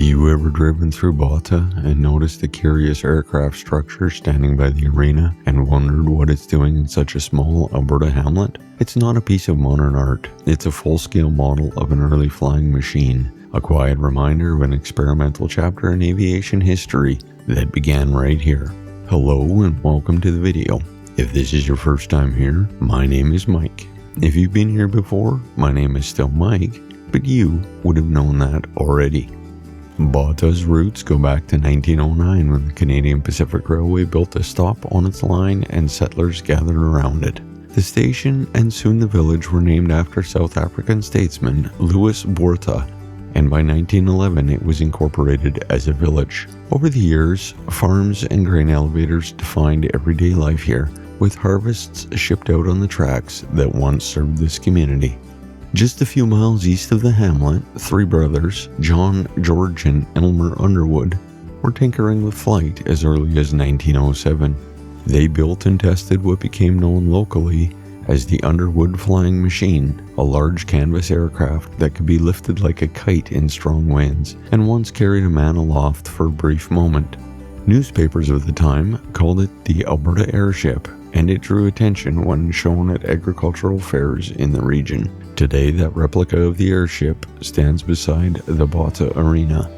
you ever driven through Botha and noticed the curious aircraft structure standing by the arena and wondered what it's doing in such a small Alberta hamlet? It's not a piece of modern art. It's a full-scale model of an early flying machine, a quiet reminder of an experimental chapter in aviation history that began right here. Hello and welcome to the video. If this is your first time here, my name is Mike. If you've been here before, my name is still Mike, but you would have known that already. Botha's roots go back to 1909 when the Canadian Pacific Railway built a stop on its line and settlers gathered around it. The station and soon the village were named after South African statesman Louis Botha, and by 1911 it was incorporated as a village. Over the years, farms and grain elevators defined everyday life here, with harvests shipped out on the tracks that once served this community. Just a few miles east of the hamlet, three brothers, John, George, and Elmer Underwood, were tinkering with flight as early as 1907. They built and tested what became known locally as the Underwood Flying Machine, a large canvas aircraft that could be lifted like a kite in strong winds, and once carried a man aloft for a brief moment. Newspapers of the time called it the Alberta Airship, and it drew attention when shown at agricultural fairs in the region. Today, that replica of the airship stands beside the Botha Arena.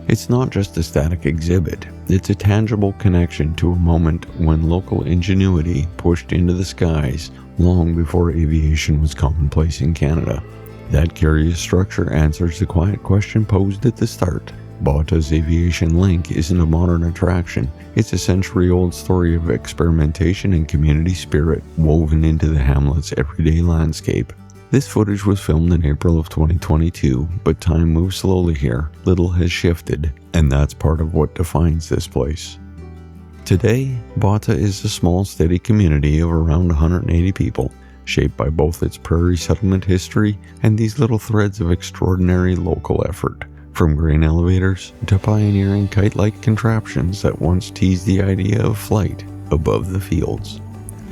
It's not just a static exhibit, it's a tangible connection to a moment when local ingenuity pushed into the skies long before aviation was commonplace in Canada. That curious structure answers the quiet question posed at the start. Botha's aviation link isn't a modern attraction, it's a century-old story of experimentation and community spirit woven into the hamlet's everyday landscape. This footage was filmed in April of 2022, but time moves slowly here. Little has shifted, and that's part of what defines this place. Today, Botha is a small, steady community of around 180 people, shaped by both its prairie settlement history and these little threads of extraordinary local effort. From grain elevators to pioneering kite-like contraptions that once teased the idea of flight above the fields.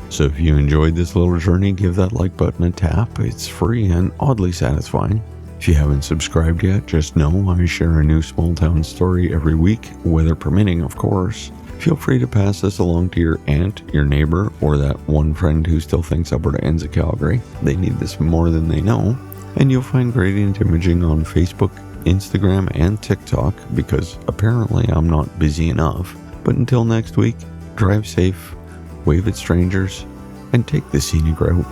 So if you enjoyed this little journey, give that like button a tap. It's free and oddly satisfying. If you haven't subscribed yet, just know I share a new small town story every week, weather permitting of course. Feel free to pass this along to your aunt, your neighbor, or that one friend who still thinks Alberta ends at Calgary. They need this more than they know. And you'll find gradient imaging on Facebook, Instagram, and TikTok, because apparently I'm not busy enough. But until next week, drive safe, wave at strangers, and take the scenic route.